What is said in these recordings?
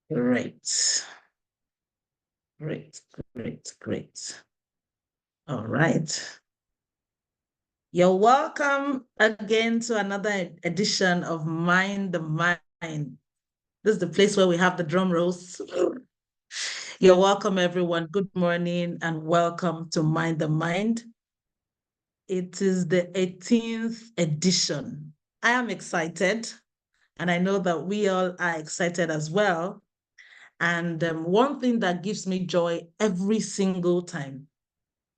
Great. Great, great, great. All right. You're welcome again to another edition of Mind the Mind. This is the place where we have the drum rolls. You're welcome, everyone. Good morning and welcome to Mind the Mind. It is the 18th edition. I am excited, and I know that we all are excited as well. And one thing that gives me joy every single time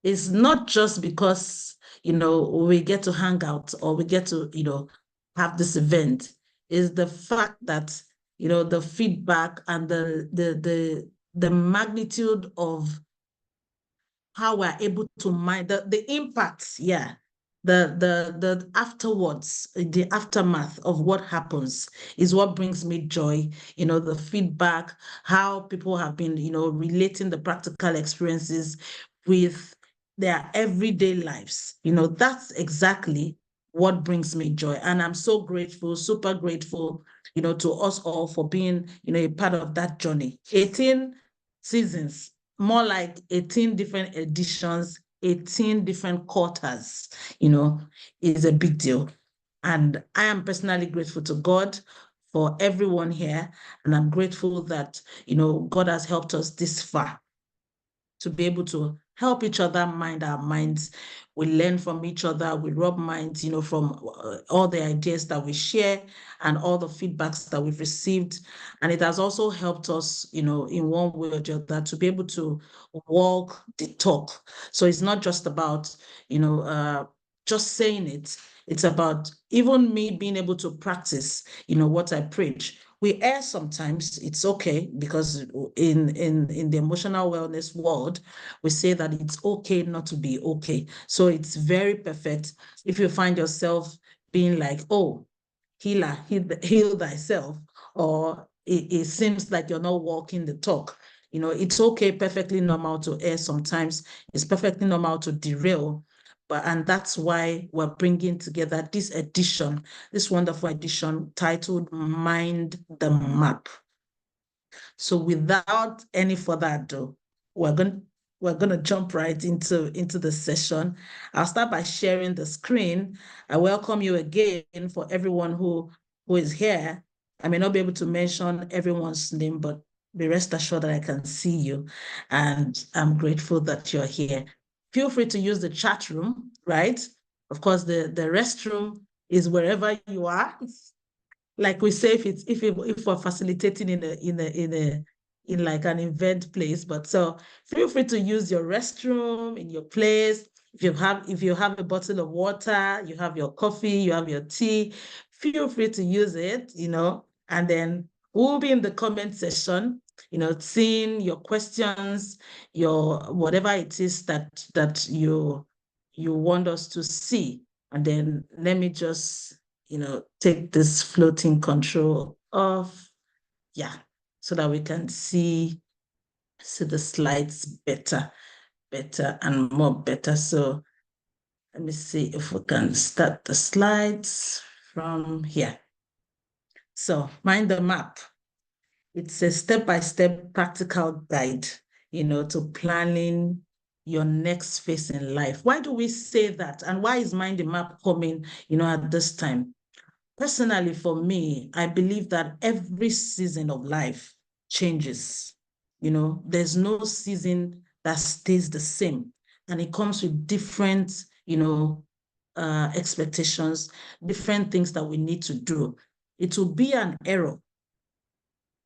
is not just because, we get to hang out or we get to, have this event, is the fact that, the feedback and the magnitude of how we're able to mind the impacts, yeah, the afterwards, the aftermath of what happens is what brings me joy. The feedback, how people have been, relating the practical experiences with their everyday lives. That's exactly what brings me joy. And I'm so grateful, super grateful, to us all for being, a part of that journey. 18 seasons, more like 18 different editions, 18 different quarters, is a big deal. And I am personally grateful to God for everyone here. And I'm grateful that, God has helped us this far to be able to help each other mind our minds. We learn from each other, we rub minds, from all the ideas that we share and all the feedbacks that we've received. And it has also helped us, in one way or the other to be able to walk the talk. So it's not just about, just saying it. It's about even me being able to practice, what I preach. We err sometimes, it's okay, because in the emotional wellness world, we say that it's okay not to be okay. So it's very perfect if you find yourself being like, oh, healer, heal thyself, or it seems like you're not walking the talk. It's okay, perfectly normal to err sometimes. It's perfectly normal to derail. And that's why we're bringing together this edition, this wonderful edition titled Mind the Map. So without any further ado, we're going we're going to jump right into the session. I'll start by sharing the screen. I welcome you again for everyone who is here. I may not be able to mention everyone's name, but be rest assured that I can see you. And I'm grateful that you're here. Feel free to use the chat room, right? Of course, the restroom is wherever you are. Like we say, if we're facilitating in like an event place. But so feel free to use your restroom in your place. If you have a bottle of water, you have your coffee, you have your tea, feel free to use it, and then we'll be in the comment section, seeing your questions, your whatever it is that you want us to see. And then let me just take this floating control off. Yeah, so that we can see the slides better and more better. So let me see if we can start the slides from here. So Mind the Map. It's a step-by-step practical guide, to planning your next phase in life. Why do we say that? And why is Mind the Map coming, at this time? Personally, for me, I believe that every season of life changes. There's no season that stays the same. And it comes with different, expectations, different things that we need to do. It will be an error.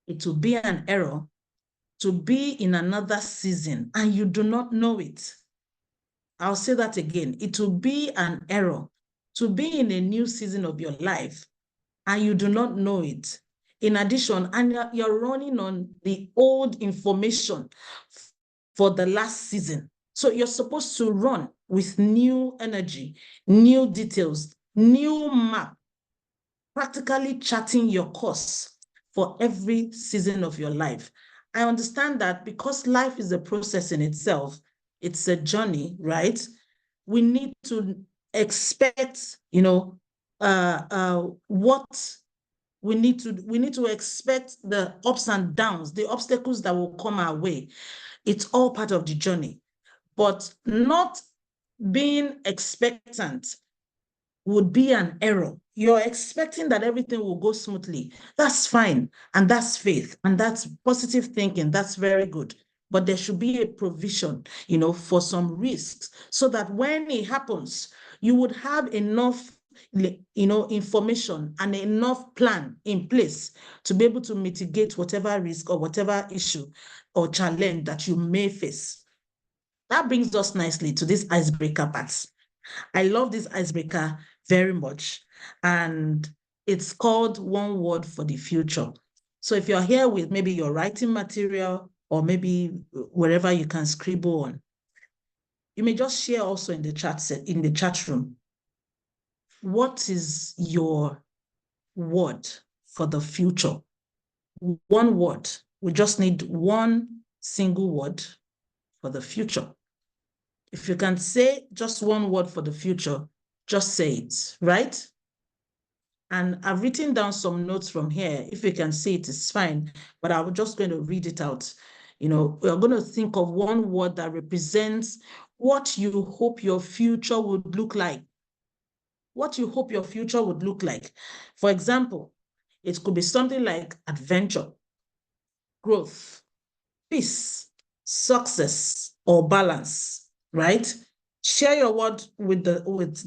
It will be an error to be in another season and you do not know it. I'll say that again. It will be an error to be in a new season of your life and you do not know it. In addition, and you're running on the old information for the last season. So you're supposed to run with new energy, new details, new map, practically charting your course for every season of your life. I understand that because life is a process in itself, it's a journey, right? We need to expect, what We need to expect the ups and downs, the obstacles that will come our way. It's all part of the journey. But not being expectant would be an error. You're expecting that everything will go smoothly. That's fine. And that's faith. And that's positive thinking. That's very good. But there should be a provision, for some risks so that when it happens, you would have enough, information and enough plan in place to be able to mitigate whatever risk or whatever issue or challenge that you may face. That brings us nicely to this icebreaker part. I love this icebreaker very much. And it's called One Word for the Future. So if you're here with maybe your writing material or maybe wherever you can scribble on, you may just share also in the chat room. What is your word for the future? One word. We just need one single word for the future. If you can say just one word for the future, just say it, right? And I've written down some notes from here. If you can see it, it's fine, but I'm just going to read it out. We're going to think of one word that represents what you hope your future would look like. What you hope your future would look like. For example, it could be something like adventure, growth, peace, success, or balance, right? Share your word with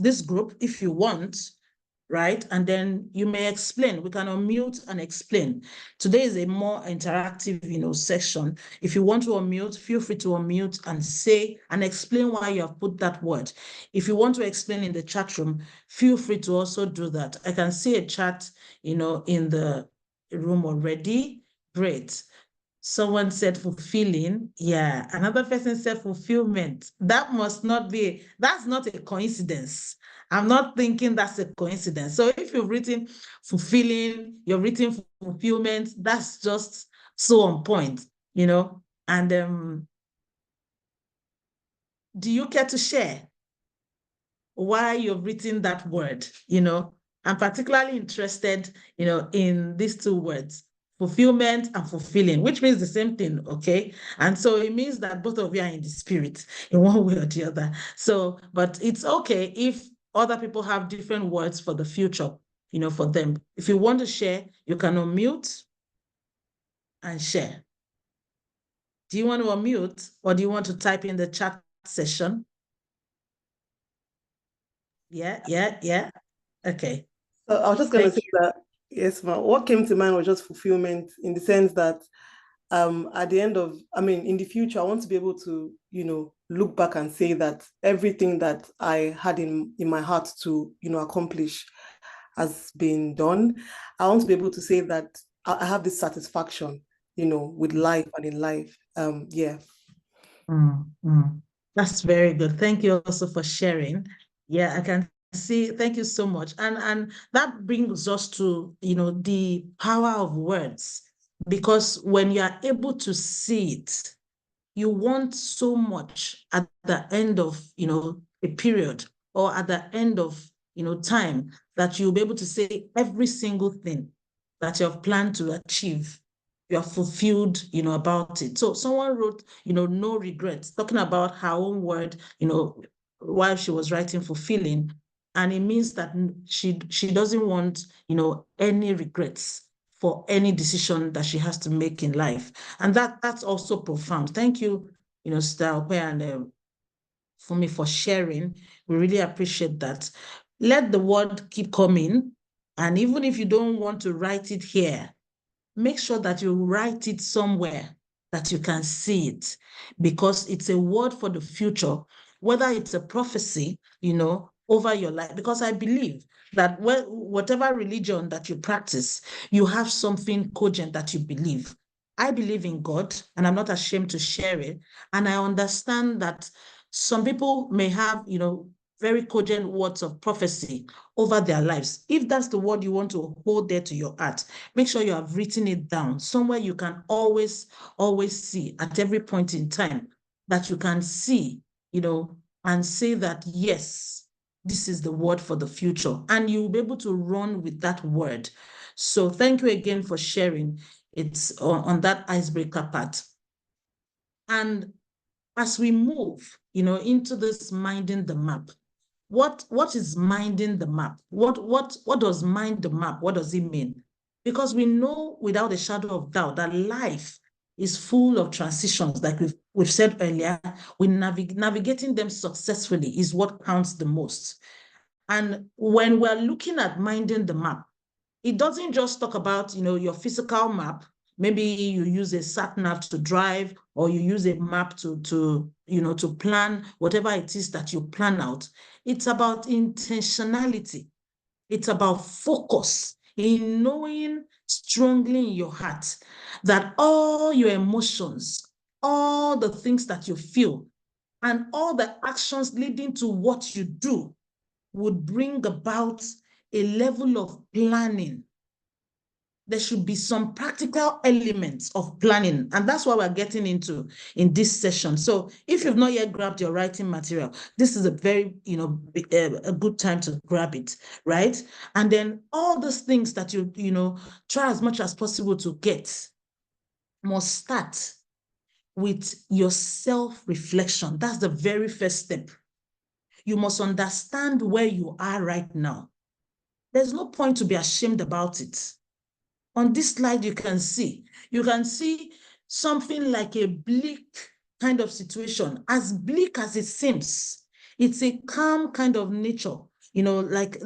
this group if you want, right? And then you may explain. We can unmute and explain. Today is a more interactive, section. If you want to unmute, feel free to unmute and say and explain why you have put that word. If you want to explain in the chat room, feel free to also do that. I can see a chat, in the room already. Great. Someone said fulfilling. Yeah. Another person said fulfillment. That's not a coincidence. I'm not thinking that's a coincidence. So if you've written fulfilling, you've written fulfillment, that's just so on point, And do you care to share why you've written that word? I'm particularly interested, in these two words, fulfillment and fulfilling, which means the same thing, okay? And so it means that both of you are in the spirit in one way or the other. So, but it's okay if other people have different words for the future, for them. If you want to share, you can unmute and share. Do you want to unmute or do you want to type in the chat session? Yeah. Okay. So I was just going to say that, yes, ma'am. What came to mind was just fulfillment in the sense that at the end of, in the future, I want to be able to, look back and say that everything that I had in my heart to, accomplish has been done. I want to be able to say that I have this satisfaction, with life and in life. Yeah. That's very good. Thank you also for sharing. Yeah, I can see. Thank you so much. And that brings us to, the power of words, because when you are able to see it, you want so much at the end of, a period or at the end of, time, that you'll be able to say every single thing that you have planned to achieve. You are fulfilled, about it. So someone wrote, no regrets, talking about her own word, while she was writing fulfilling. And it means that she doesn't want, any regrets for any decision that she has to make in life. And that's also profound. Thank you, Sister Okwe and for me for sharing. We really appreciate that. Let the word keep coming. And even if you don't want to write it here, make sure that you write it somewhere that you can see it, because it's a word for the future, whether it's a prophecy, over your life. Because I believe that whatever religion that you practice, you have something cogent that you believe. I believe in God, and I'm not ashamed to share it. And I understand that some people may have, very cogent words of prophecy over their lives. If that's the word you want to hold there to your heart, make sure you have written it down somewhere you can always see at every point in time, that you can see, and say that, yes, this is the word for the future. And you'll be able to run with that word So thank you again for sharing. It's on that icebreaker part. And as we move, into this minding the map, what is minding the map? What does mind the map? What does it mean? Because we know without a shadow of doubt that life is full of transitions, like we've said earlier. Navigating them successfully is what counts the most. And when we're looking at minding the map, it doesn't just talk about, your physical map. Maybe you use a sat nav to drive, or you use a map to plan whatever it is that you plan out. It's about intentionality. It's about focus in knowing strongly in your heart that all your emotions, all the things that you feel, and all the actions leading to what you do would bring about a level of planning. There should be some practical elements of planning. And that's what we're getting into in this session. So if you've not yet grabbed your writing material, this is a very, a good time to grab it, right? And then all those things that you try as much as possible to get must start with your self-reflection. That's the very first step. You must understand where you are right now. There's no point to be ashamed about it. On this slide, you can see something like a bleak kind of situation, as bleak as it seems. It's a calm kind of nature, like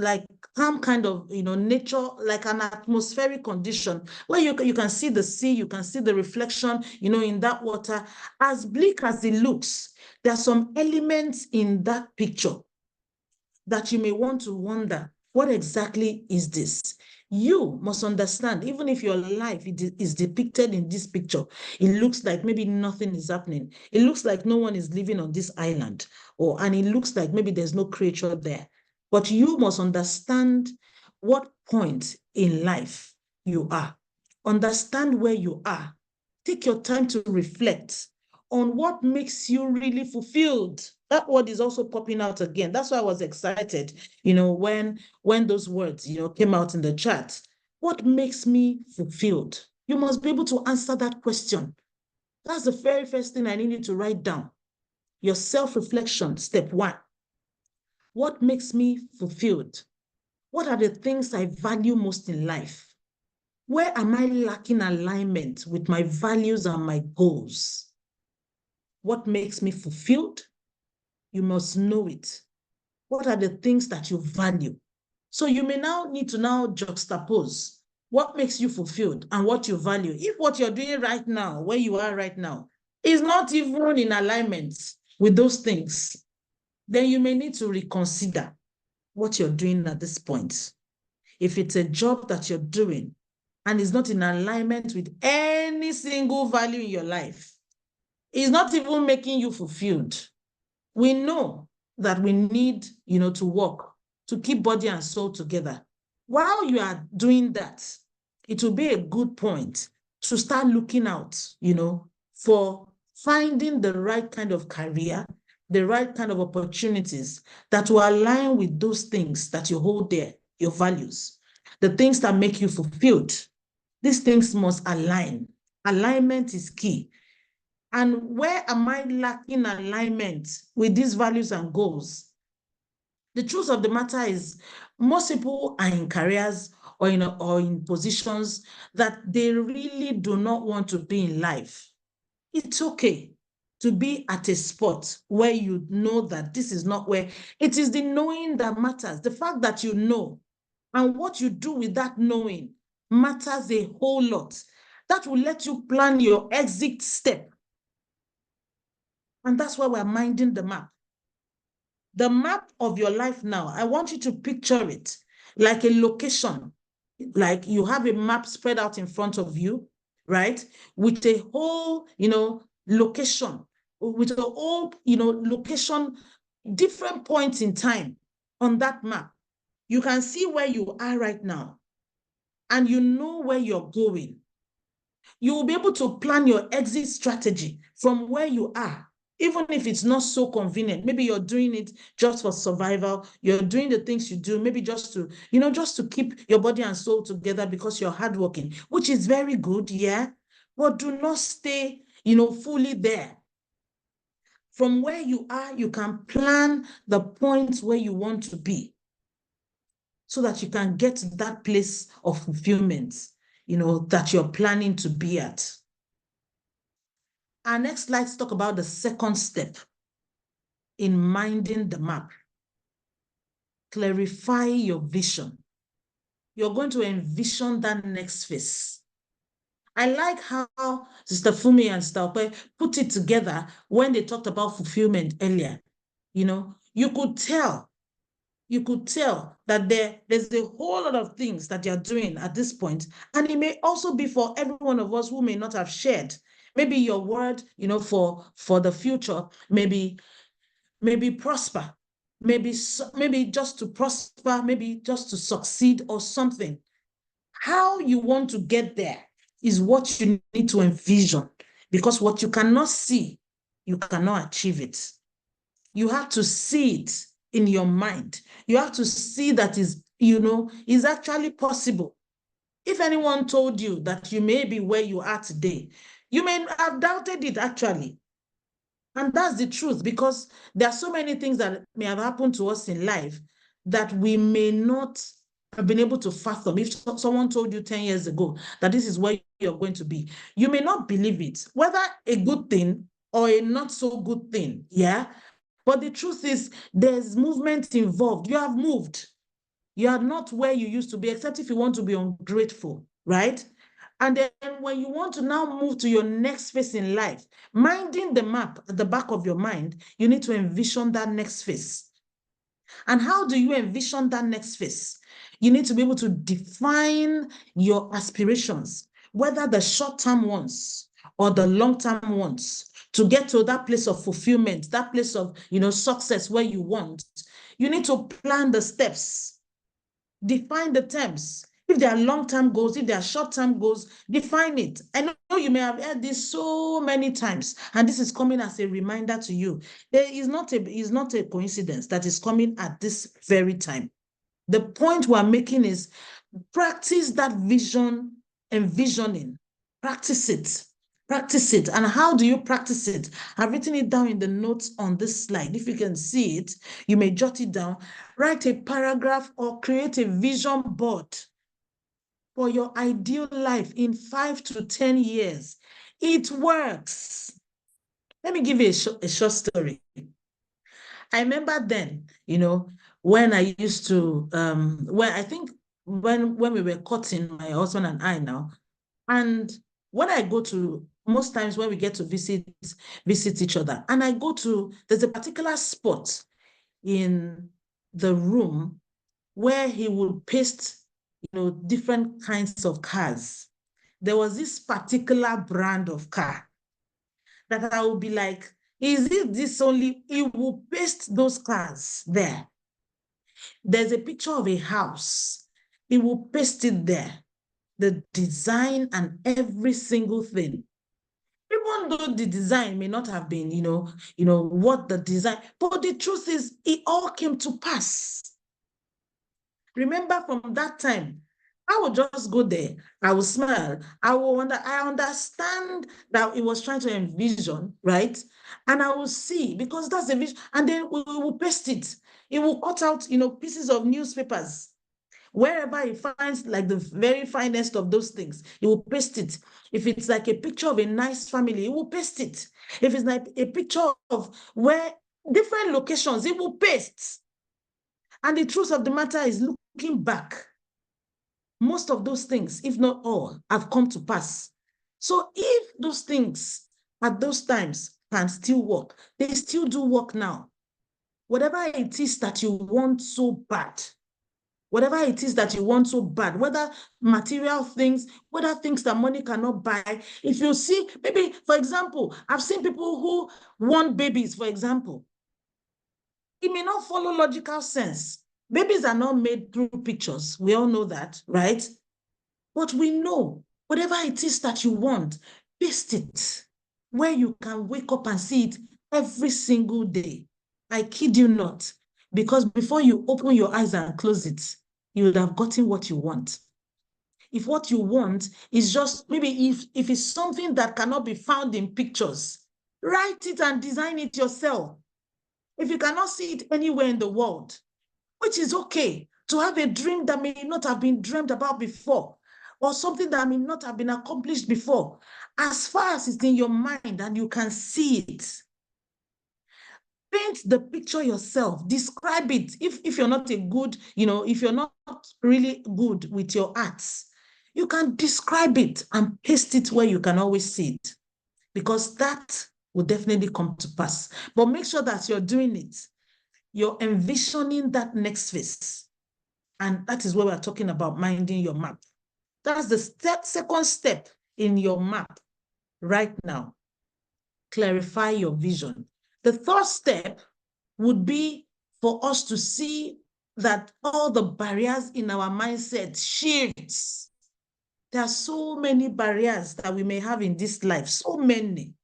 calm kind of, nature, like an atmospheric condition where you can see the sea, you can see the reflection, in that water. As bleak as it looks, there are some elements in that picture that you may want to wonder, what exactly is this? You must understand, even if your life is depicted in this picture, it looks like maybe nothing is happening. It looks like no one is living on this island, and it looks like maybe there's no creature there. But you must understand what point in life you are. Understand where you are. Take your time to reflect on what makes you really fulfilled. That word is also popping out again. That's why I was excited, when those words, came out in the chat. What makes me fulfilled? You must be able to answer that question. That's the very first thing I need you to write down. Your self-reflection, step 1. What makes me fulfilled? What are the things I value most in life? Where am I lacking alignment with my values and my goals? What makes me fulfilled? You must know it. What are the things that you value? So you may now need to juxtapose what makes you fulfilled and what you value. If what you're doing right now, where you are right now, is not even in alignment with those things, then you may need to reconsider what you're doing at this point. If it's a job that you're doing and is not in alignment with any single value in your life, it's not even making you fulfilled. We know that we need, to work to keep body and soul together. While you are doing that, it will be a good point to start looking out, for finding the right kind of career, the right kind of opportunities that will align with those things that you hold dear, your values, the things that make you fulfilled. These things must align. Alignment is key. And where am I lacking alignment with these values and goals? The truth of the matter is, most people are in careers or in positions that they really do not want to be in life. It's okay to be at a spot where you know that this is not where. It is the knowing that matters. The fact that you know and what you do with that knowing matters a whole lot. That will let you plan your exit step. And that's why we're minding the map. The map of your life now, I want you to picture it like a location. Like you have a map spread out in front of you, right? With a whole, location, with a whole, location, different points in time on that map. You can see where you are right now, and you know where you're going. You will be able to plan your exit strategy from where you are even if it's not so convenient. Maybe you're doing it just for survival. You're doing the things you do, maybe just to, just to keep your body and soul together because you're hardworking, which is very good, yeah. But do not stay, fully there. From where you are, you can plan the points where you want to be so that you can get to that place of fulfillment, that you're planning to be at. Our next slide, let's talk about the second step in minding the map. Clarify your vision. You're going to envision that next phase. I like how Sister Fumi and Sister Ope put it together when they talked about fulfillment earlier. You could tell that there's a whole lot of things that you're doing at this point. And it may also be for every one of us who may not have shared. Maybe your word, for the future, maybe prosper, maybe just to prosper, maybe just to succeed or something. How you want to get there is what you need to envision, because what you cannot see, you cannot achieve it. You have to see it in your mind. You have to see that is actually possible. If anyone told you that you may be where you are today, you may have doubted it actually. And that's the truth, because there are so many things that may have happened to us in life that we may not have been able to fathom. If someone told you 10 years ago that this is where you're going to be, you may not believe it, whether a good thing or a not so good thing, yeah? But the truth is, there's movement involved. You have moved. You are not where you used to be, except if you want to be ungrateful, right? And then when you want to now move to your next phase in life, minding the map at the back of your mind, you need to envision that next phase. And how do you envision that next phase? You need to be able to define your aspirations, whether the short-term ones or the long-term ones, to get to that place of fulfillment, that place of success where you want. You need to plan the steps, define the terms. If there are long-term goals, if there are short-term goals, define it. I know you may have heard this so many times, and this is coming as a reminder to you. There is not a coincidence that is coming at this very time. The point we're making is practice that vision, envisioning. Practice it. Practice it. And how do you practice it? I've written it down in the notes on this slide. If you can see it, you may jot it down. Write a paragraph or create a vision board for your ideal life in 5 to 10 years. It works. Let me give you a short story. I remember then, when I used to, when I think when we were cutting, my husband and I now, and when I go to, most times when we get to visit each other, and I go to, there's a particular spot in the room where he would paste, different kinds of cars. There was this particular brand of car that I would be like, is it this only? He will paste those cars there. There's a picture of a house. He will paste it there. The design and every single thing. Even though the design may not have been, what the design, but the truth is, it all came to pass. Remember, from that time, I would just go there. I would smile. I understand that it was trying to envision, right? And I will see, because that's the vision. And then we will paste it. It will cut out, pieces of newspapers. Wherever he finds like the very finest of those things, he will paste it. If it's like a picture of a nice family, he will paste it. If it's like a picture of where different locations, he will paste. And the truth of the matter is, looking back, most of those things, if not all, have come to pass. So if those things at those times can still work, they still do work now. Whatever it is that you want so bad, whatever it is that you want so bad, whether material things, whether things that money cannot buy. If you see, maybe, for example, I've seen people who want babies, for example. It may not follow logical sense. Babies are not made through pictures. We all know that, right? But we know whatever it is that you want, paste it where you can wake up and see it every single day. I kid you not, because before you open your eyes and close it, you would have gotten what you want. If what you want is just, maybe if it's something that cannot be found in pictures, write it and design it yourself. If you cannot see it anywhere in the world, which is okay, to have a dream that may not have been dreamed about before, or something that may not have been accomplished before, as far as it's in your mind and you can see it, paint the picture yourself, describe it. If you're not a good, if you're not really good with your arts, you can describe it and paste it where you can always see it, because that will definitely come to pass. But make sure that you're doing it. You're envisioning that next phase. And that is what we're talking about, minding your map. That's the second step in your map right now. Clarify your vision. The third step would be for us to see that all the barriers in our mindset shifts. There are so many barriers that we may have in this life, so many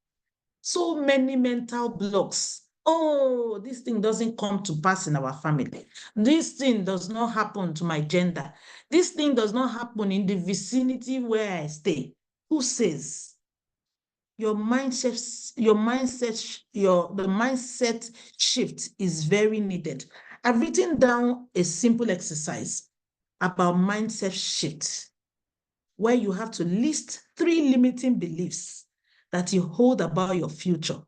mental blocks. Oh, this thing doesn't come to pass in our family. This thing does not happen to my gender. This thing does not happen in the vicinity where I stay. Who says? The mindset shift is very needed. I've written down a simple exercise about mindset shift, where you have to list 3 limiting beliefs that you hold about your future.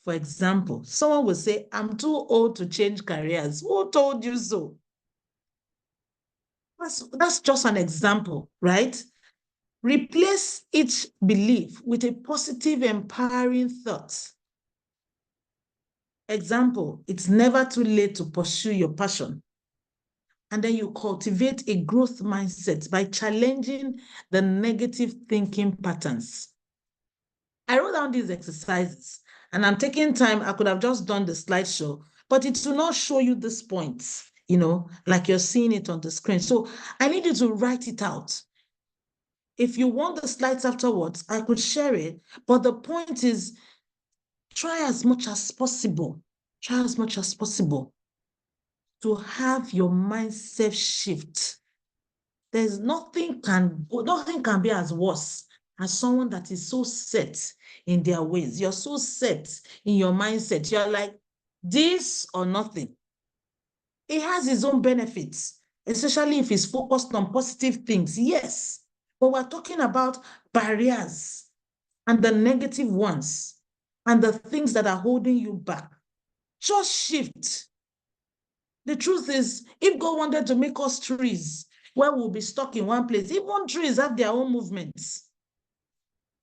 For example, someone will say, I'm too old to change careers. Who told you so? That's just an example, right? Replace each belief with a positive, empowering thought. Example, it's never too late to pursue your passion. And then you cultivate a growth mindset by challenging the negative thinking patterns. I wrote down these exercises and I'm taking time. I could have just done the slideshow, but it will not show you this points, like you're seeing it on the screen. So I need you to write it out. If you want the slides afterwards, I could share it. But the point is, try as much as possible to have your mindset shift. There's nothing can be as worse as someone that is so set in their ways. You're so set in your mindset. You're like, this or nothing. It has its own benefits, especially if it's focused on positive things. Yes, but we're talking about barriers and the negative ones and the things that are holding you back. Just shift. The truth is, if God wanted to make us trees where we'll be stuck in one place, even trees have their own movements.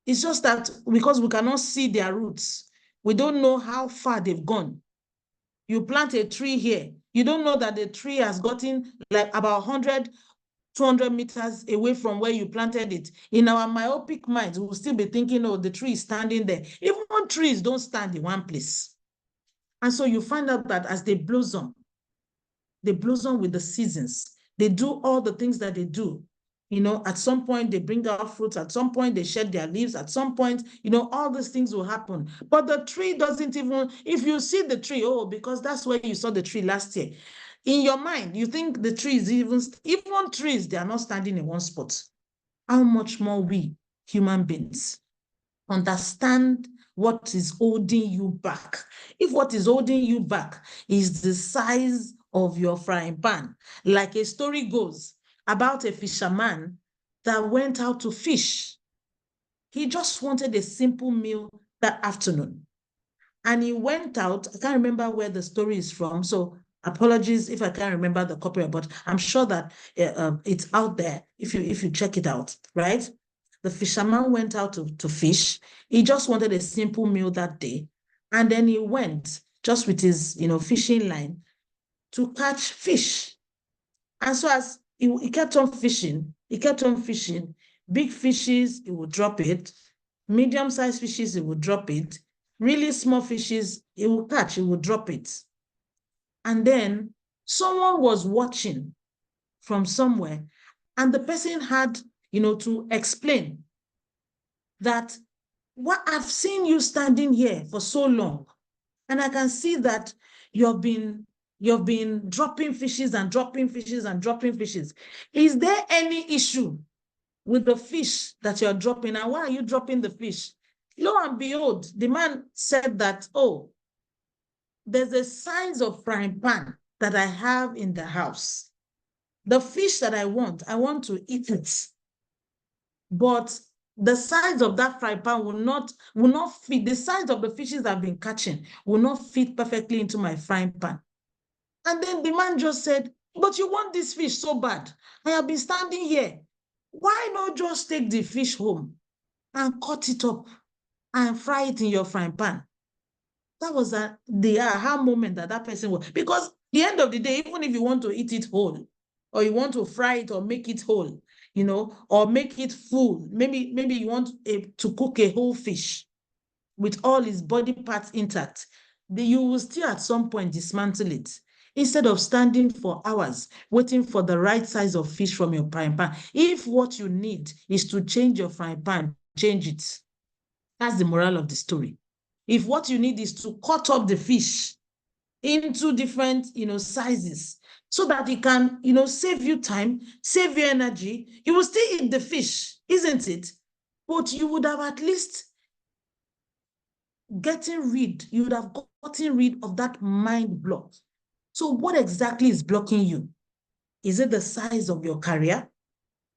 It's just that because we cannot see their roots, we don't know how far they've gone. You plant a tree here, you don't know that the tree has gotten like about 100, 200 meters away from where you planted it. In our myopic minds, we'll still be thinking, oh, the tree is standing there. Even trees don't stand in one place. And so you find out that as they blossom with the seasons. They do all the things that they do. At some point they bring out fruits, at some point they shed their leaves, at some point, all these things will happen. But the tree doesn't even, if you see the tree, oh, because that's where you saw the tree last year. In your mind, you think the tree is even trees, they are not standing in one spot. How much more we, human beings, understand what is holding you back. If what is holding you back is the size of your frying pan, like a story goes about a fisherman that went out to fish. He just wanted a simple meal that afternoon. And he went out, I can't remember where the story is from, so apologies if I can't remember the copyright, but I'm sure that it's out there if you check it out, right? The fisherman went out to fish. He just wanted a simple meal that day. And then he went just with his, fishing line to catch fish. And so as he kept on fishing, big fishes, he would drop it. Medium-sized fishes, he would drop it. Really small fishes, he would catch, he would drop it. And then someone was watching from somewhere, and the person had, to explain that what I've seen you standing here for so long. And I can see that you've been dropping fishes and dropping fishes and dropping fishes. Is there any issue with the fish that you're dropping? And why are you dropping the fish? Lo and behold, the man said that, oh, there's a size of frying pan that I have in the house. The fish that I want to eat it. But the size of that fry pan will not fit. The size of the fishes I've been catching will not fit perfectly into my frying pan. And then the man just said, but you want this fish so bad. I have been standing here. Why not just take the fish home and cut it up and fry it in your frying pan? That was the aha moment that person was. Because at the end of the day, even if you want to eat it whole, or you want to fry it or make it whole, or make it full, maybe you want to cook a whole fish with all its body parts intact, you will still at some point dismantle it. Instead of standing for hours waiting for the right size of fish from your frying pan, if what you need is to change your frying pan, change it. That's the moral of the story. If what you need is to cut up the fish into different, sizes, so that it can, save you time, save you energy, you will still eat the fish, isn't it? But you would have at least you would have gotten rid of that mind block. So what exactly is blocking you? Is it the size of your career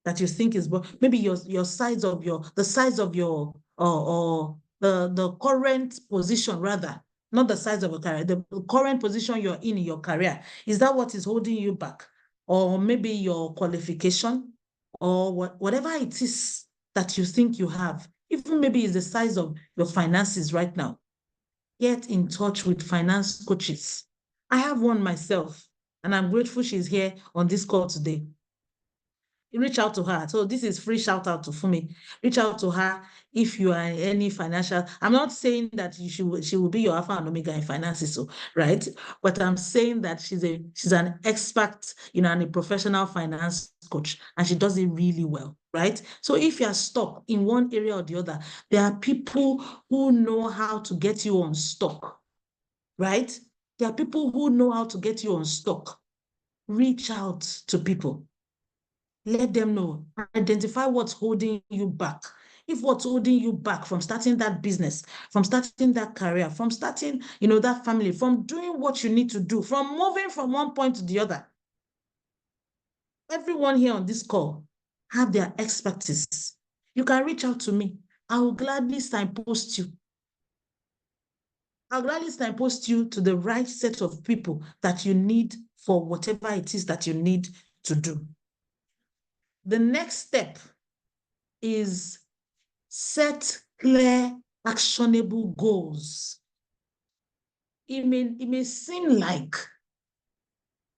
that you think is maybe your size of the size of your or the current position, rather, not the size of your career, the current position you're in your career? Is that what is holding you back? Or maybe your qualification, or whatever it is that you think you have, even maybe it's the size of your finances right now. Get in touch with finance coaches. I have one myself, and I'm grateful she's here on this call today. Reach out to her. So this is free shout out to Fumi. Reach out to her if you are any financial. I'm not saying that she will be your alpha and omega in finances, so right. But I'm saying that she's an expert, and a professional finance coach, and she does it really well, right? So if you're stuck in one area or the other, there are people who know how to get you unstuck, right? There are people who know how to get you unstuck. Reach out to people. Let them know. Identify what's holding you back. If what's holding you back from starting that business, from starting that career, from starting, that family, from doing what you need to do, from moving from one point to the other. Everyone here on this call have their expertise. You can reach out to me. I will gladly signpost you. I'll gladly signpost you to the right set of people that you need for whatever it is that you need to do. The next step is set clear, actionable goals. It may seem like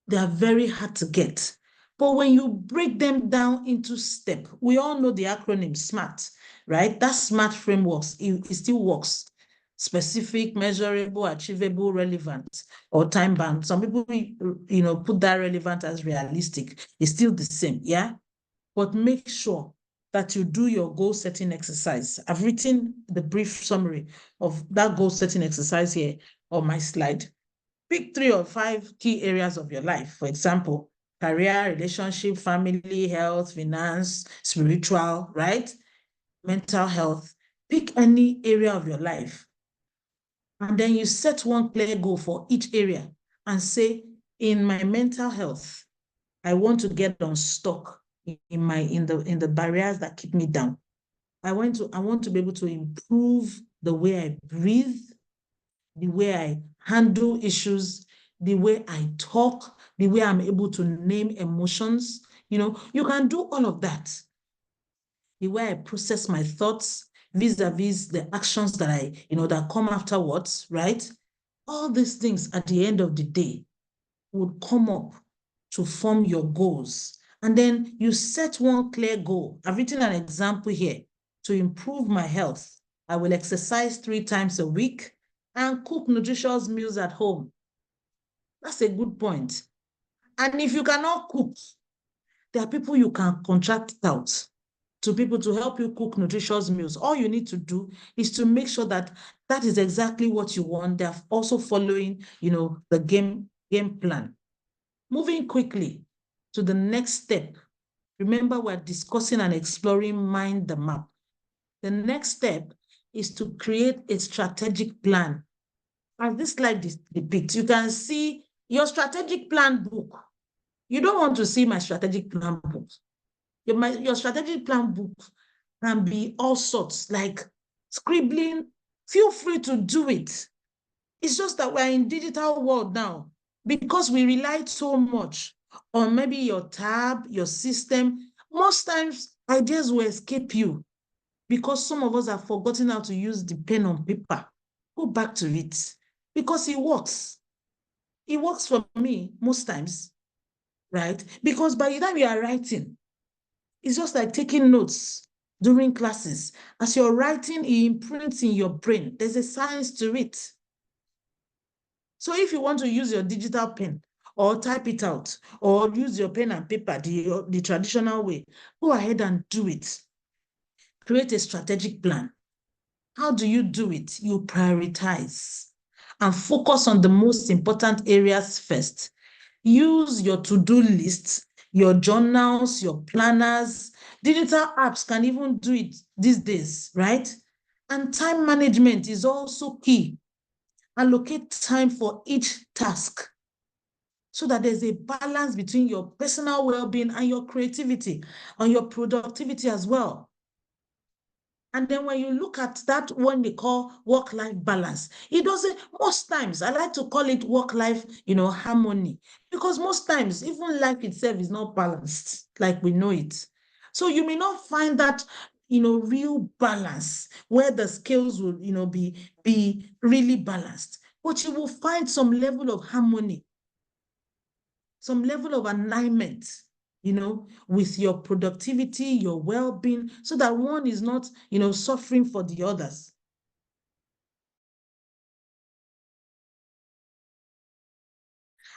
they are very hard to get, but when you break them down into steps, we all know the acronym SMART, right? That SMART framework, it still works. Specific, measurable, achievable, relevant, or time-bound. Some people, put that relevant as realistic. It's still the same, yeah? But make sure that you do your goal setting exercise. I've written the brief summary of that goal setting exercise here on my slide. Pick 3 or 5 key areas of your life. For example, career, relationship, family, health, finance, spiritual, right? Mental health. Pick any area of your life. And then you set one clear goal for each area and say, in my mental health, I want to get unstuck in the barriers that keep me down. I want to be able to improve the way I breathe, the way I handle issues, the way I talk, the way I'm able to name emotions. You can do all of that. The way I process my thoughts vis-a-vis the actions that that come afterwards, right? All these things at the end of the day would come up to form your goals. And then you set one clear goal. I've written an example here. To improve my health, I will exercise 3 times a week and cook nutritious meals at home. That's a good point. And if you cannot cook, there are people you can contract out. to people to help you cook nutritious meals. All you need to do is to make sure that that is exactly what you want. They're also following, the game plan. Moving quickly to the next step. Remember, we're discussing and exploring Mind the Map. The next step is to create a strategic plan. As this slide depicts, you can see your strategic plan book. You don't want to see my strategic plan book. Your strategic plan book can be all sorts, like scribbling. Feel free to do it. It's just that we're in digital world now because we rely so much on maybe your tab, your system. Most times ideas will escape you because some of us have forgotten how to use the pen on paper. Go back to it because it works. It works for me most times, right? Because by the time you are writing, it's just like taking notes during classes. As you're writing, it imprints in your brain. There's a science to it. So if you want to use your digital pen or type it out or use your pen and paper the traditional way, go ahead and do it. Create a strategic plan. How do you do it? You prioritize and focus on the most important areas first. Use your to-do lists, your journals, your planners. Digital apps can even do it these days, right? And time management is also key. Allocate time for each task so that there's a balance between your personal well-being and your creativity and your productivity as well. And then when you look at that, what they call work-life balance, it doesn't, most times, I like to call it work-life, harmony, because most times, even life itself is not balanced like we know it. So you may not find that, real balance where the scales will, be really balanced, but you will find some level of harmony, some level of alignment, with your productivity, your well-being, so that one is not, suffering for the others.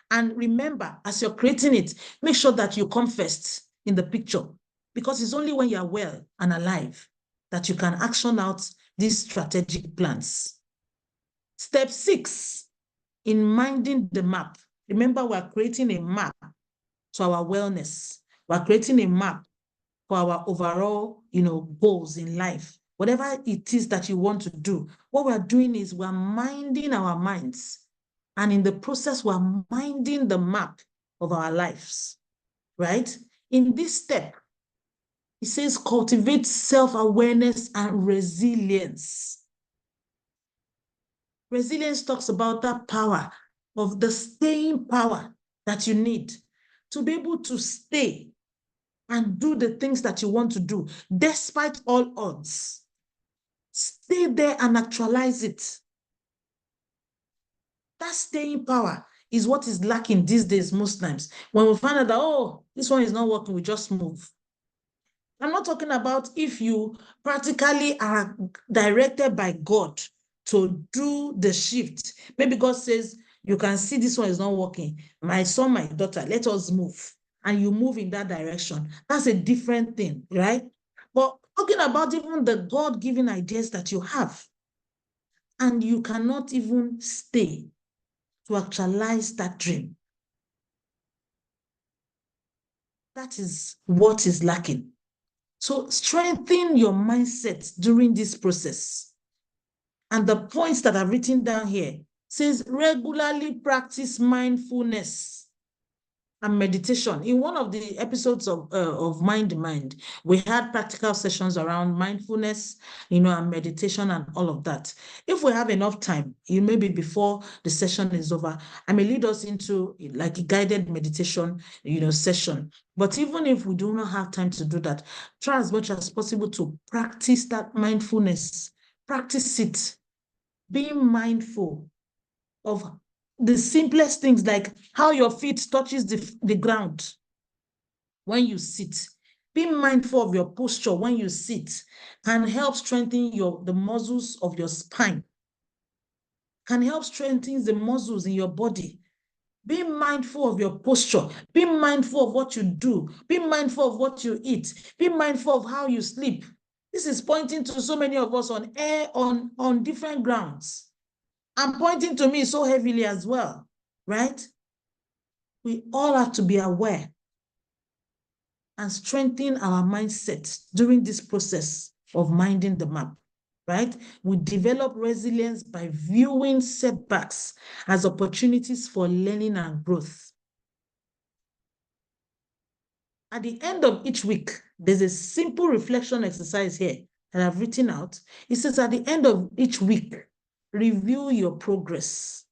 And remember, as you're creating it, make sure that you come first in the picture, because it's only when you're well and alive that you can action out these strategic plans. Step 6, in minding the map. Remember, we're creating a map to our wellness. We're creating a map for our overall, goals in life. Whatever it is that you want to do, what we're doing is we're minding our minds. And in the process, we're minding the map of our lives, right? In this step, it says cultivate self-awareness and resilience. Resilience talks about that power of the staying power that you need to be able to stay and do the things that you want to do, despite all odds. Stay there and actualize it. That staying power is what is lacking these days most times. When we find out that, oh, this one is not working, we just move. I'm not talking about if you practically are directed by God to do the shift. Maybe God says, you can see this one is not working. My son, my daughter, let us move. And you move in that direction. That's a different thing, right? But talking about even the God-given ideas that you have, and you cannot even stay to actualize that dream. That is what is lacking. So strengthen your mindset during this process. And the points that I've written down here says regularly practice mindfulness and meditation. In one of the episodes of Mind, we had practical sessions around mindfulness, and meditation and all of that. If we have enough time, maybe before the session is over, I may lead us into like a guided meditation, session. But even if we do not have time to do that, try as much as possible to practice that mindfulness. Practice it. Being mindful of the simplest things, like how your feet touches the ground when you sit. Being mindful of your posture when you sit can help strengthen the muscles of your spine, can help strengthen the muscles in your body. Be mindful of your posture. Be mindful of what you do. Be mindful of what you eat. Be mindful of how you sleep. This is pointing to so many of us on different grounds. And pointing to me so heavily as well, right? We all have to be aware and strengthen our mindset during this process of minding the map, right? We develop resilience by viewing setbacks as opportunities for learning and growth. At the end of each week, there's a simple reflection exercise here that I've written out. It says at the end of each week, review your progress.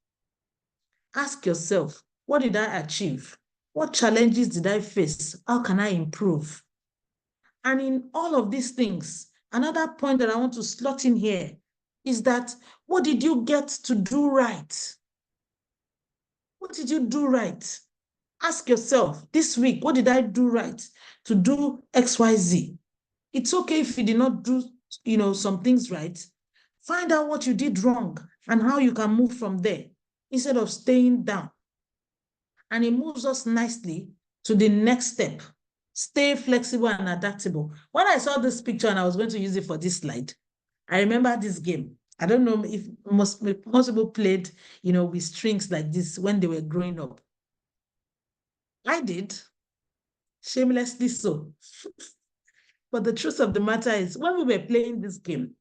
Ask yourself, what did I achieve? What challenges did I face? How can I improve? And in all of these things, another point that I want to slot in here is that what did you get to do right? What did you do right? Ask yourself this week, what did I do right to do XYZ? It's okay if you did not do, some things right. Find out what you did wrong and how you can move from there instead of staying down. And it moves us nicely to the next step. Stay flexible and adaptable. When I saw this picture and I was going to use it for this slide, I remember this game. I don't know if most people played, with strings like this when they were growing up. I did, shamelessly so. But the truth of the matter is, when we were playing this game,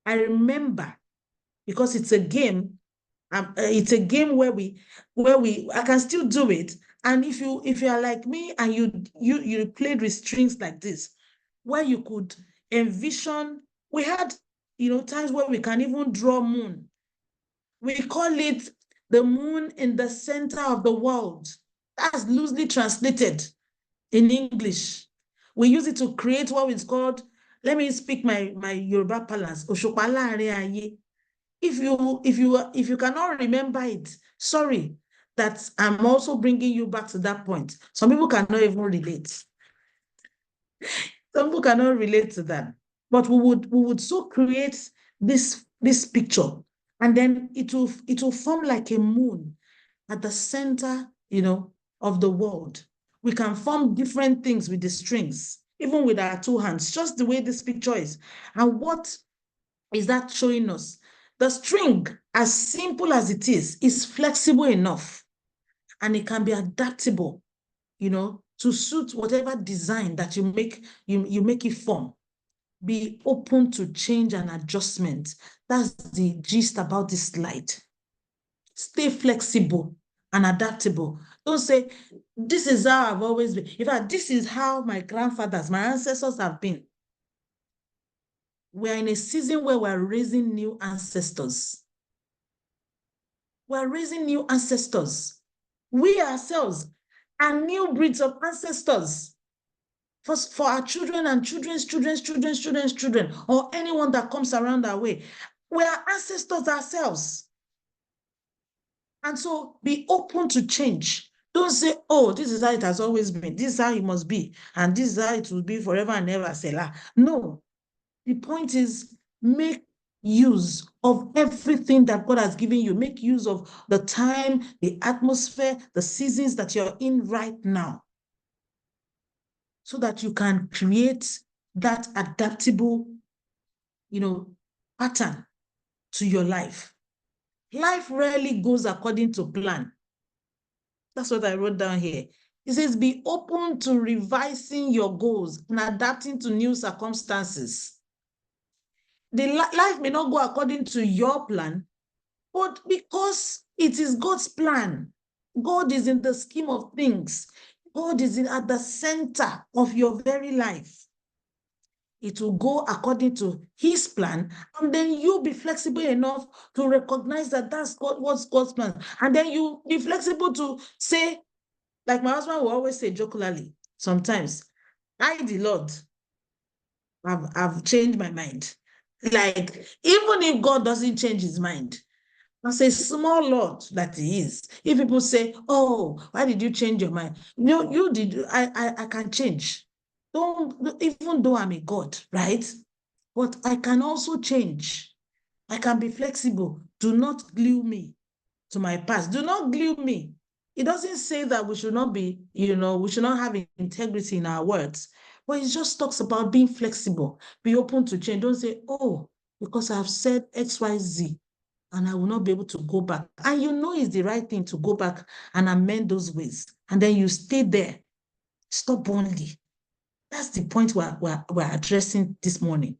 I remember, because it's a game, where we I can still do it. And if you are like me and you played with strings like this, where you could envision, we had times where we can even draw moon. We call it the moon in the center of the world. That's loosely translated in English. We use it to create what is called, let me speak my Yoruba parlance, Òṣùpá láàrin ayé. If you cannot remember it, sorry, that I'm also bringing you back to that point. Some people cannot even relate. Some people cannot relate to that. But we would so create this picture, and then it will form like a moon at the center, of the world. We can form different things with the strings, even with our two hands, just the way this picture is. And what is that showing us? The string, as simple as it is flexible enough, and it can be adaptable, to suit whatever design that you make it form. Be open to change and adjustment. That's the gist about this slide. Stay flexible and adaptable. Don't say, this is how I've always been. In fact, this is how my grandfathers, my ancestors have been. We're in a season where we're raising new ancestors. We're raising new ancestors. We ourselves are new breeds of ancestors for our children and children's children, or anyone that comes around our way. We are ancestors ourselves. And so be open to change. Don't say, oh, this is how it has always been. This is how it must be. And this is how it will be forever and ever. Selah. No. The point is, make use of everything that God has given you. Make use of the time, the atmosphere, the seasons that you're in right now, so that you can create that adaptable, pattern to your life. Life rarely goes according to plan. That's what I wrote down here. It says, be open to revising your goals and adapting to new circumstances. The life may not go according to your plan, but because it is God's plan, God is in the scheme of things. God is at the center of your very life. It will go according to his plan, and then you be flexible enough to recognize that that's what's God's plan. And then you be flexible to say, like my husband will always say jocularly, sometimes, I, the Lord, I've changed my mind. Like, even if God doesn't change his mind, as a small Lord that he is, if people say, oh, why did you change your mind? You did, I can change. Don't, even though I'm a God, right? But I can also change. I can be flexible. Do not glue me to my past. Do not glue me It doesn't say that we should not be, we should not have integrity in our words, but it just talks about being flexible, be open to change. Don't say, oh, because I've said X, Y, Z, and I will not be able to go back. And it's the right thing to go back and amend those ways. And then you stay there stubbornly. That's the point we're addressing this morning,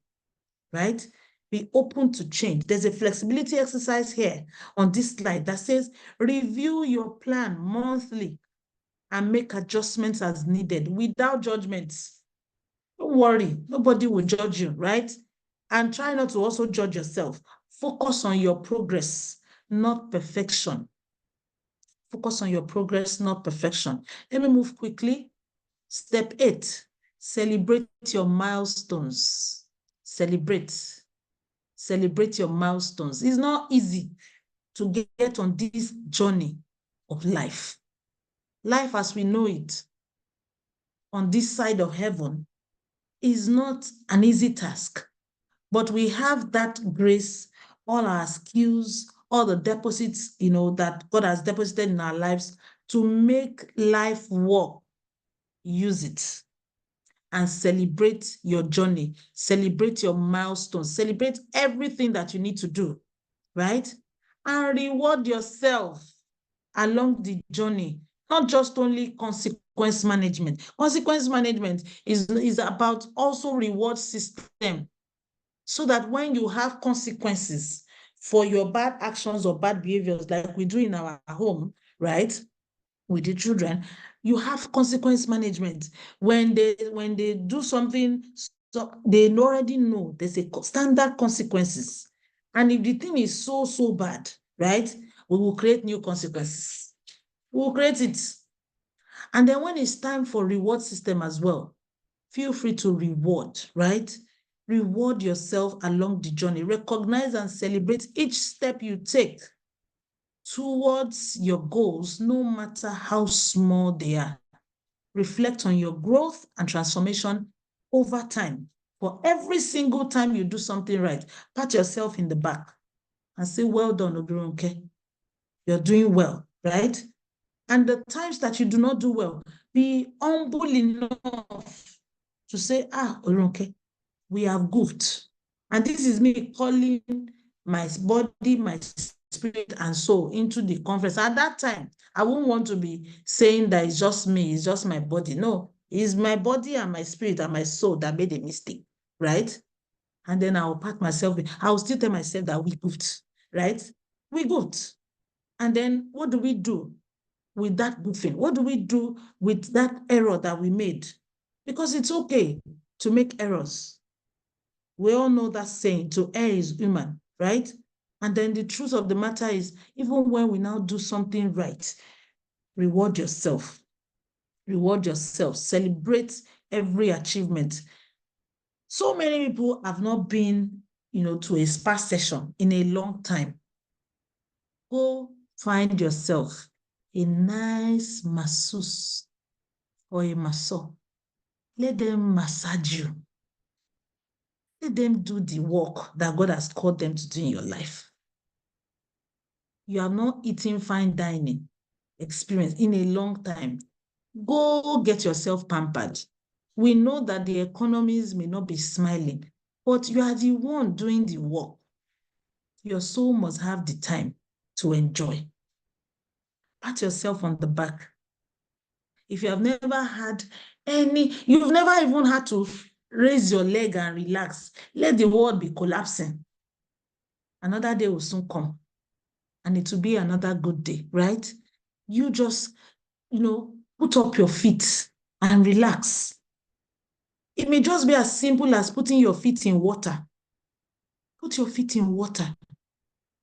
right? Be open to change. There's a flexibility exercise here on this slide that says, review your plan monthly and make adjustments as needed without judgments. Don't worry, nobody will judge you, right? And try not to also judge yourself. Focus on your progress, not perfection. Focus on your progress, not perfection. Let me move quickly. Step 8, celebrate your milestones. Celebrate your milestones. It's not easy to get on this journey of life. Life as we know it on this side of heaven is not an easy task, but we have that grace, all our skills, all the deposits, that God has deposited in our lives to make life work. Use it and celebrate your journey, celebrate your milestones, celebrate everything that you need to do, right? And reward yourself along the journey, not just only consequence management. Consequence management is about also reward system, so that when you have consequences for your bad actions or bad behaviors, like we do in our home, right, with the children, you have consequence management. When they do something, so they already know there's a standard consequences. And if the thing is so bad, right, we will create new consequences. We will create it. And then when it's time for reward system as well, feel free to reward, right? Reward yourself along the journey. Recognize and celebrate each step you take towards your goals, no matter how small they are. Reflect on your growth and transformation over time. For every single time you do something right, pat yourself in the back and say, well done, Obirunke. You're doing well, right? And the times that you do not do well, be humble enough to say, Obirunke, we have goofed. And this is me calling my body, my spirit, and soul into the conference. At that time, I won't want to be saying that it's just me, it's just my body. No, it's my body and my spirit and my soul that made a mistake, right? And then I'll pat myself, I'll still tell myself that we goofed, right? We goofed. And then what do we do with that goofing? What do we do with that error that we made? Because it's okay to make errors. We all know that saying, to err is human, right? And then the truth of the matter is, even when we now do something right, reward yourself. Reward yourself. Celebrate every achievement. So many people have not been, to a spa session in a long time. Go find yourself a nice masseuse or a masseur. Let them massage you. Let them do the work that God has called them to do in your life. You have not eaten fine dining experience in a long time. Go get yourself pampered. We know that the economies may not be smiling, but you are the one doing the work. Your soul must have the time to enjoy. Pat yourself on the back. If you have never had you've never even had to raise your leg and relax, let the world be collapsing. Another day will soon come, and it will be another good day, right? You just, put up your feet and relax. It may just be as simple as putting your feet in water. Put your feet in water.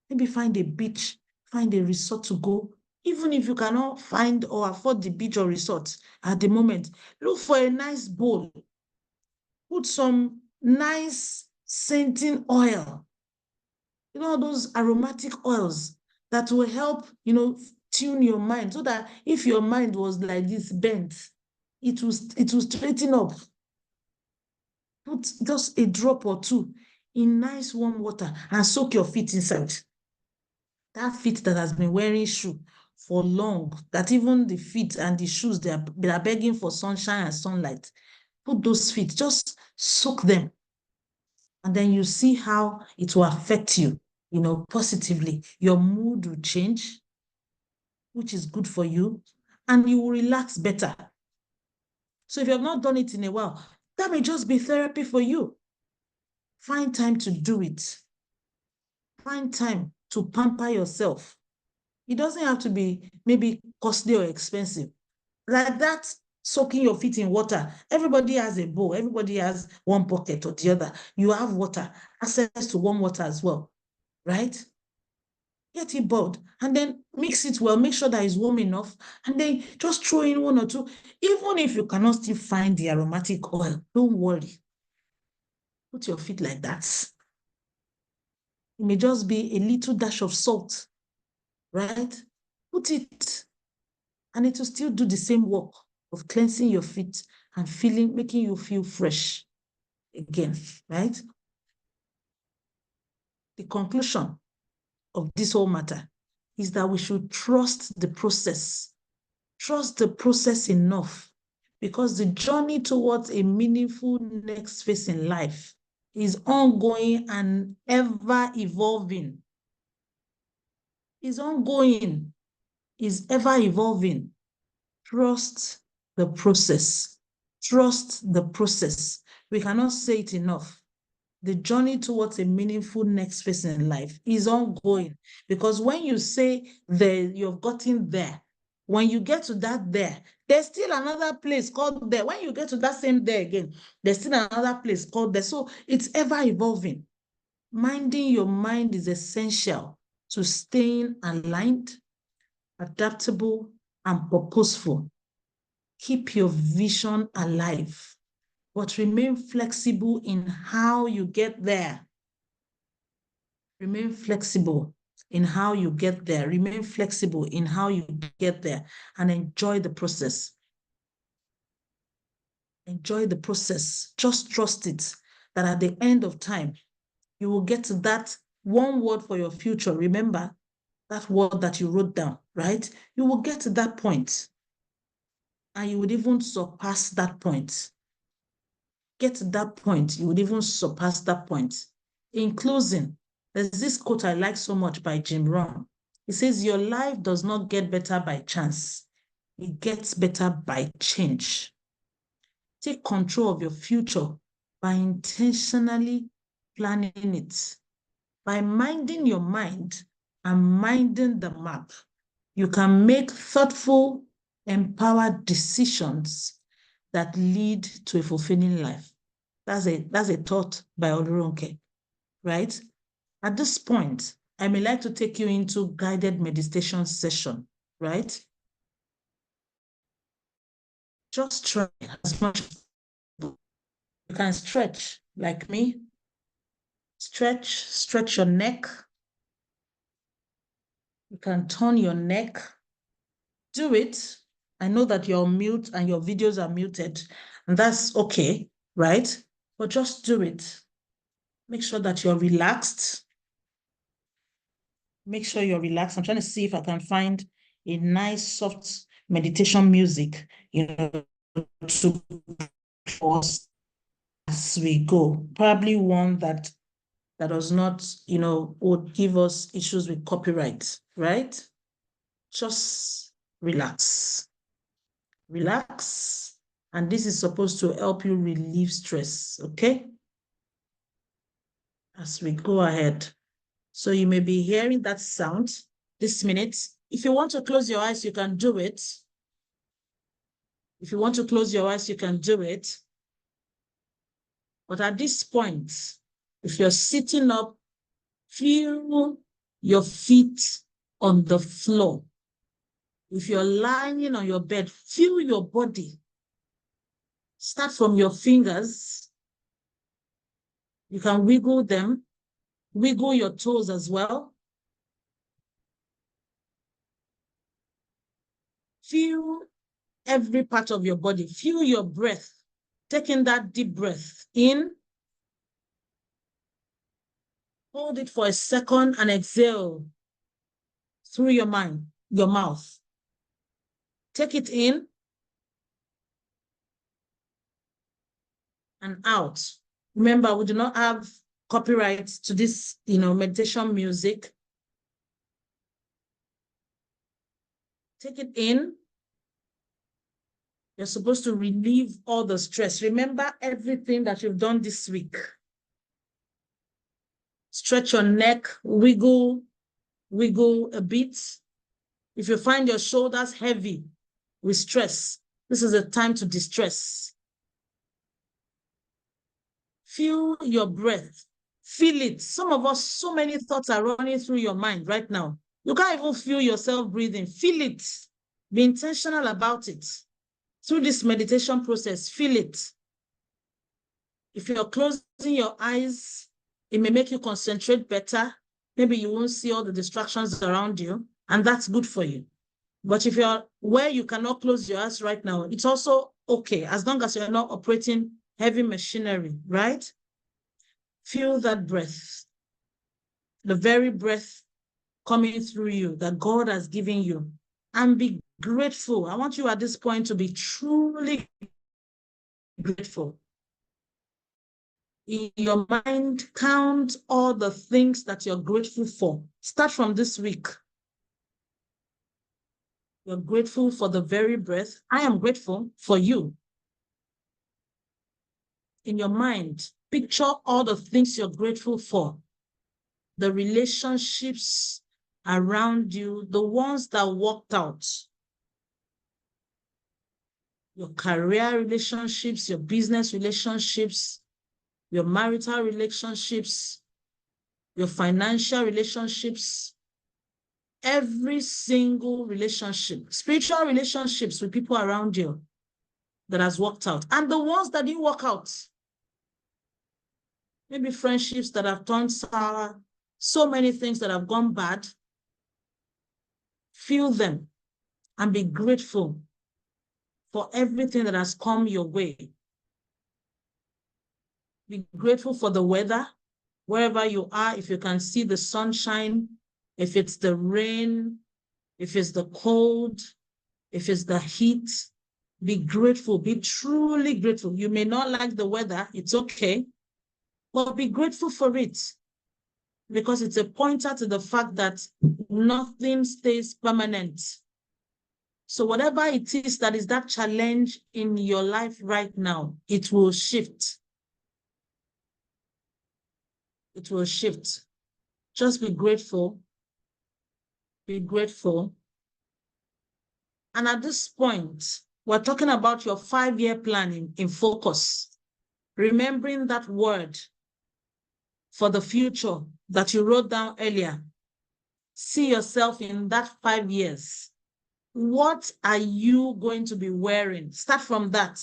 Maybe find a beach, find a resort to go. Even if you cannot find or afford the beach or resort at the moment, look for a nice bowl. Put some nice scenting oil. Those aromatic oils that will help, tune your mind, so that if your mind was like this bent, it will straighten up. Put just a drop or two in nice warm water and soak your feet inside. That feet that has been wearing shoe for long, that even the feet and the shoes, they are begging for sunshine and sunlight. Put those feet, just soak them. And then you see how it will affect you, positively. Your mood will change, which is good for you, and you will relax better. So if you have not done it in a while, that may just be therapy for you. Find time to do it. Find time to pamper yourself. It doesn't have to be maybe costly or expensive. Like that, soaking your feet in water. Everybody has a bowl. Everybody has one pocket or the other. You have water, access to warm water as well, right? Get it boiled and then mix it well. Make sure that it's warm enough, and then just throw in one or two. Even if you cannot still find the aromatic oil, don't worry. Put your feet like that. It may just be a little dash of salt, right? Put it, and it will still do the same work of cleansing your feet and making you feel fresh again, right? The conclusion of this whole matter is that we should trust the process. Trust the process enough, because the journey towards a meaningful next phase in life is ongoing and ever evolving. Is ongoing, is ever evolving. Trust the process. Trust the process. We cannot say it enough. The journey towards a meaningful next phase in life is ongoing, because when you say that you've gotten there, when you get to that there, there's still another place called there. When you get to that same there again, there's still another place called there. So it's ever evolving. Minding your mind is essential to staying aligned, adaptable, and purposeful. Keep your vision alive, but remain flexible in how you get there. Remain flexible in how you get there. Remain flexible in how you get there, and enjoy the process. Enjoy the process. Just trust it, that at the end of time, you will get to that one word for your future. Remember that word that you wrote down, right? You will get to that point, and you would even surpass that point. Get to that point, you would even surpass that point. In closing, there's this quote I like so much by Jim Rohn. It says, your life does not get better by chance. It gets better by change. Take control of your future by intentionally planning it. By minding your mind and minding the map, you can make thoughtful, empowered decisions that lead to a fulfilling life. That's a thought by Oluronke, right? At this point, I may like to take you into guided meditation session, right? Just try as much as possible. You can stretch like me. Stretch your neck. You can turn your neck. Do it. I know that you're on mute and your videos are muted, and that's okay, right? But just do it. Make sure that you're relaxed. Make sure you're relaxed. I'm trying to see if I can find a nice, soft meditation music, to us as we go. Probably one that does not, would give us issues with copyright, right? Just relax. Relax. And this is supposed to help you relieve stress, okay? As we go ahead. So you may be hearing that sound this minute. If you want to close your eyes, you can do it. If you want to close your eyes, you can do it. But at this point, if you're sitting up, feel your feet on the floor. If you're lying on your bed, feel your body. Start from your fingers. You can wiggle them. Wiggle your toes as well. Feel every part of your body. Feel your breath. Taking that deep breath in. Hold it for a second and exhale through your mind. your mouth. Take it in and out. Remember, we do not have copyright to this, meditation music. Take it in. You're supposed to relieve all the stress. Remember everything that you've done this week. Stretch your neck, wiggle a bit. If you find your shoulders heavy with stress, this is a time to distress. Feel your breath. Feel it. Some of us, so many thoughts are running through your mind right now. You can't even feel yourself breathing. Feel it. Be intentional about it. Through this meditation process, feel it. If you're closing your eyes, it may make you concentrate better. Maybe you won't see all the distractions around you, and that's good for you. But if you're where you cannot close your eyes right now, it's also okay, as long as you're not operating heavy machinery, right? Feel that breath, the very breath coming through you that God has given you, and be grateful. I want you at this point to be truly grateful. In your mind, count all the things that you're grateful for. Start from this week. You're grateful for the very breath. I am grateful for you. In your mind, picture all the things you're grateful for. The relationships around you, the ones that worked out. Your career relationships, your business relationships, your marital relationships, your financial relationships, every single relationship, spiritual relationships with people around you that has worked out, and the ones that didn't work out. Maybe friendships that have turned sour, so many things that have gone bad. Feel them and be grateful for everything that has come your way. Be grateful for the weather, wherever you are, if you can see the sunshine, if it's the rain, if it's the cold, if it's the heat. Be grateful, be truly grateful. You may not like the weather, it's okay, but be grateful for it, because it's a pointer to the fact that nothing stays permanent. So whatever it is that is that challenge in your life right now, it will shift. It will shift. Just be grateful. Be grateful. And at this point, we're talking about your 5-year plan in focus. Remembering that word for the future that you wrote down earlier. See yourself in that 5 years. What are you going to be wearing? Start from that.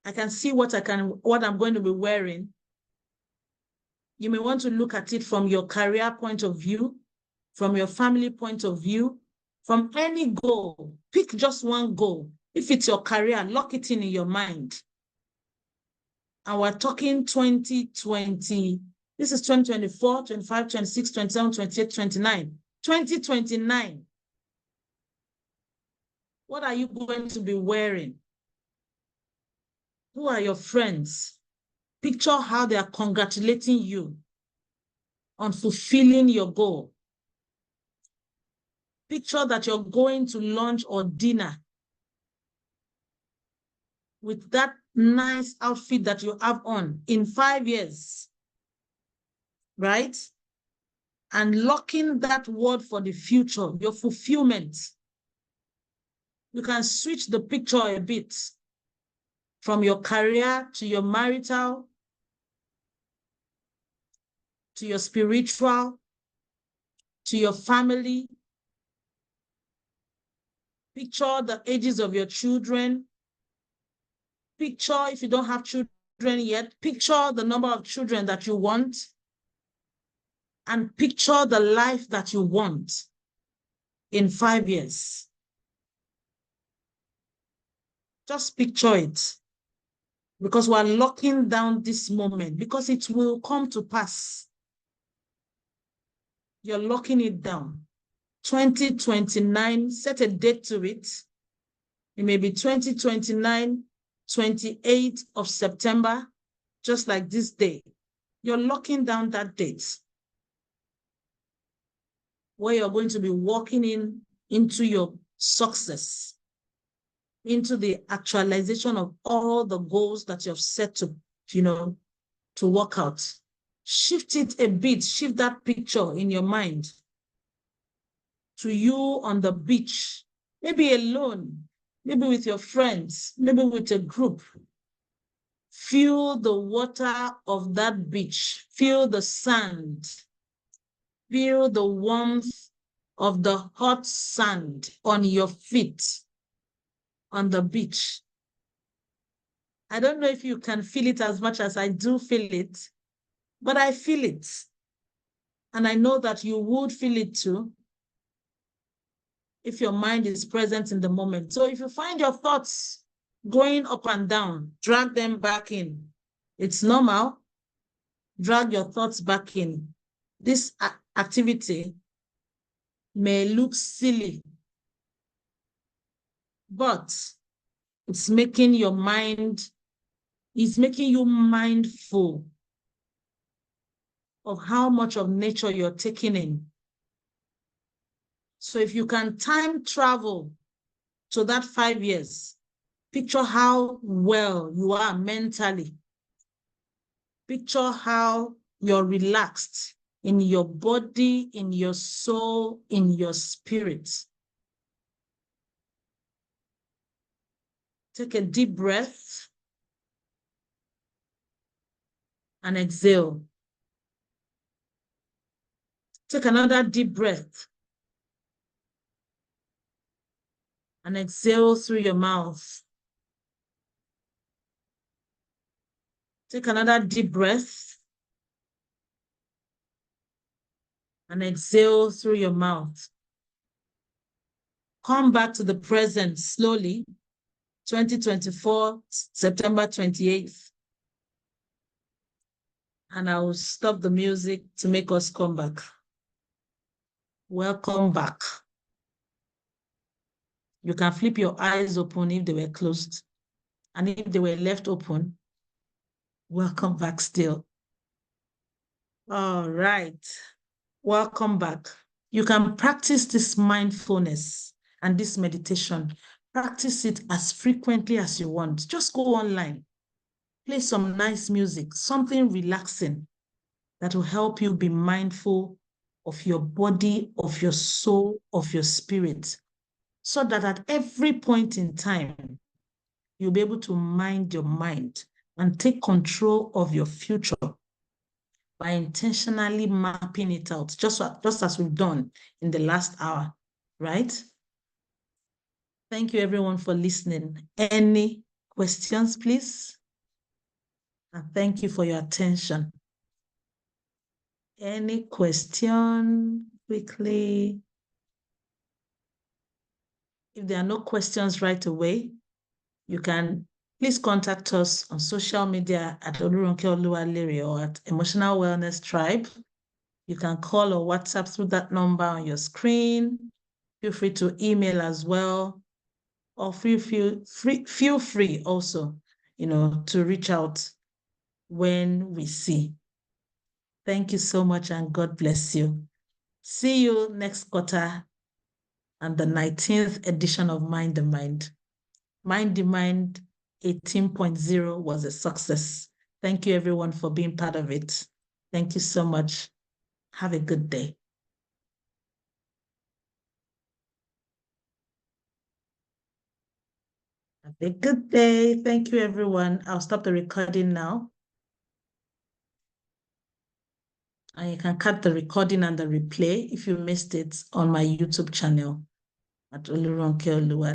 I can see what I'm going to be wearing. You may want to look at it from your career point of view, from your family point of view, from any goal. Pick just one goal. If it's your career, lock it in your mind. And we're talking 2020. This is 2024, 25, 26, 27, 28, 29. 2029. What are you going to be wearing? Who are your friends? Picture how they are congratulating you on fulfilling your goal. Picture that you're going to lunch or dinner with that nice outfit that you have on in 5 years, right? And locking that word for the future, your fulfillment. You can switch the picture a bit from your career to your marital, to your spiritual, to your family. Picture the ages of your children. Picture, if you don't have children yet, picture the number of children that you want, and picture the life that you want in 5 years. Just picture it, because we're locking down this moment, because it will come to pass. You're locking it down. 2029, set a date to it. It may be 2029, 28th of September, just like this day. You're locking down that date where you're going to be walking into your success, into the actualization of all the goals that you've set to, to work out. Shift it a bit, shift that picture in your mind to you on the beach, maybe alone, maybe with your friends, maybe with a group. Feel the water of that beach, feel the sand, feel the warmth of the hot sand on your feet on the beach. I don't know if you can feel it as much as I do feel it, but I feel it. And I know that you would feel it too if your mind is present in the moment. So if you find your thoughts going up and down, drag them back in. It's normal. Drag your thoughts back in. This activity may look silly, but it's making your mind, it's making you mindful of how much of nature you're taking in. So if you can time travel to that 5 years, picture how well you are mentally. Picture how you're relaxed in your body, in your soul, in your spirit. Take a deep breath and exhale. Take another deep breath and exhale through your mouth. Take another deep breath and exhale through your mouth. Come back to the present slowly. 2024, September 28th. And I will stop the music to make us come back. Welcome back. You can flip your eyes open if they were closed. And if they were left open, welcome back still. All right. Welcome back. You can practice this mindfulness and this meditation. Practice it as frequently as you want. Just go online. Play some nice music, something relaxing that will help you be mindful of your body, of your soul, of your spirit, so that at every point in time, you'll be able to mind your mind and take control of your future by intentionally mapping it out, just as we've done in the last hour, right? Thank you everyone for listening. Any questions, please? And thank you for your attention. Any question quickly? If there are no questions right away, you can please contact us on social media at Oluronke Oluwalere or at Emotional Wellness Tribe. You can call or WhatsApp through that number on your screen. Feel free to email as well, or feel free also, to reach out when we see. Thank you so much and God bless you. See you next quarter and the 19th edition of Mind the Mind. Mind the Mind 18.0 was a success. Thank you everyone for being part of it. Thank you so much. Have a good day. Have a good day. Thank you everyone. I'll stop the recording now. And you can cut the recording and the replay if you missed it on my YouTube channel at Oluronke Oluwa.